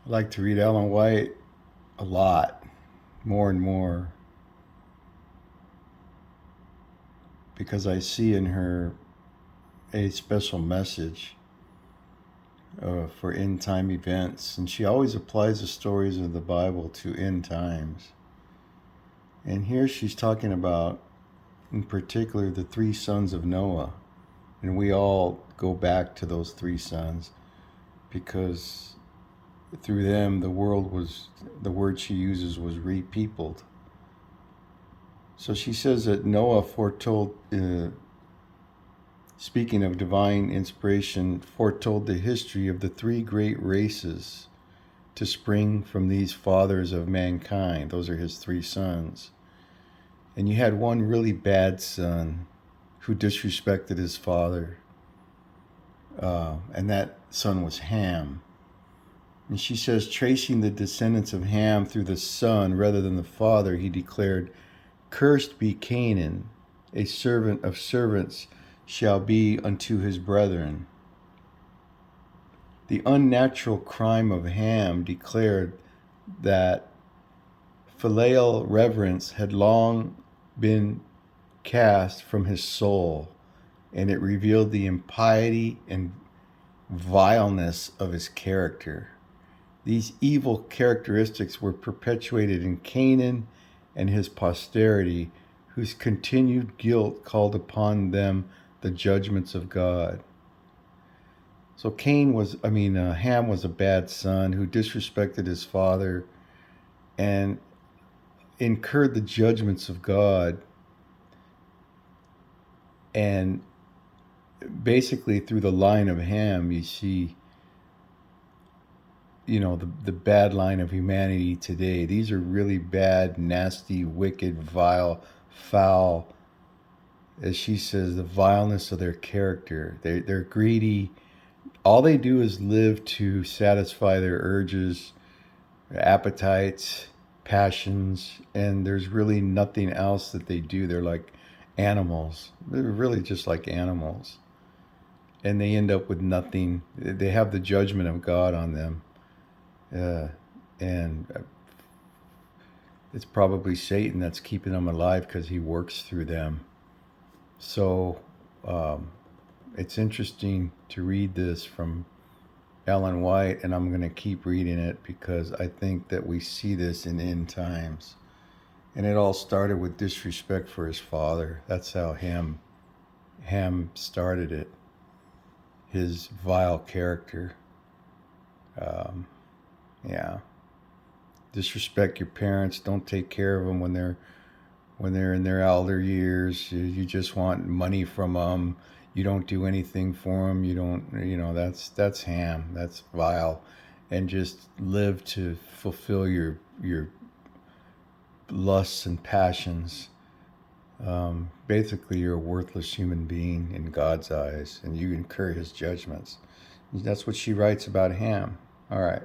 I like to read Ellen White a lot, more and more, because I see in her a special message for end time events. And she always applies the stories of the Bible to end times. And here she's talking about, in particular, the three sons of Noah. And we all go back to those three sons because through them the word she uses was repeopled. So she says that Noah foretold, speaking of divine inspiration, foretold the history of the three great races to spring from these fathers of mankind. Those are his three sons. And you had one really bad son who disrespected his father, and that son was Ham. And she says, tracing the descendants of Ham through the son rather than the father, he declared, "Cursed be Canaan, a servant of servants shall be unto his brethren." The unnatural crime of Ham declared that filial reverence had long been cast from his soul, and it revealed the impiety and vileness of his character. These evil characteristics were perpetuated in Canaan and his posterity, whose continued guilt called upon them the judgments of God. So Ham was a bad son who disrespected his father and incurred the judgments of God. And basically, through the line of Ham, you see, the bad line of humanity today. These are really bad, nasty, wicked, vile, foul, as she says, the vileness of their character. They're greedy. All they do is live to satisfy their urges, appetites, passions, and there's really nothing else that they do. They're like animals. They're really just like animals. And they end up with nothing. They have the judgment of God on them. And it's probably Satan that's keeping them alive because he works through them. So it's interesting to read this from Ellen White, and I'm going to keep reading it because I think that we see this in end times. And it all started with disrespect for his father. That's how Ham started it. His vile character. Yeah. Disrespect your parents. Don't take care of them when they're in their elder years. You just want money from them. You don't do anything for them. You don't. That's Ham. That's vile, and just live to fulfill your lusts and passions. Basically, you're a worthless human being in God's eyes, and you incur His judgments. That's what she writes about Ham. All right.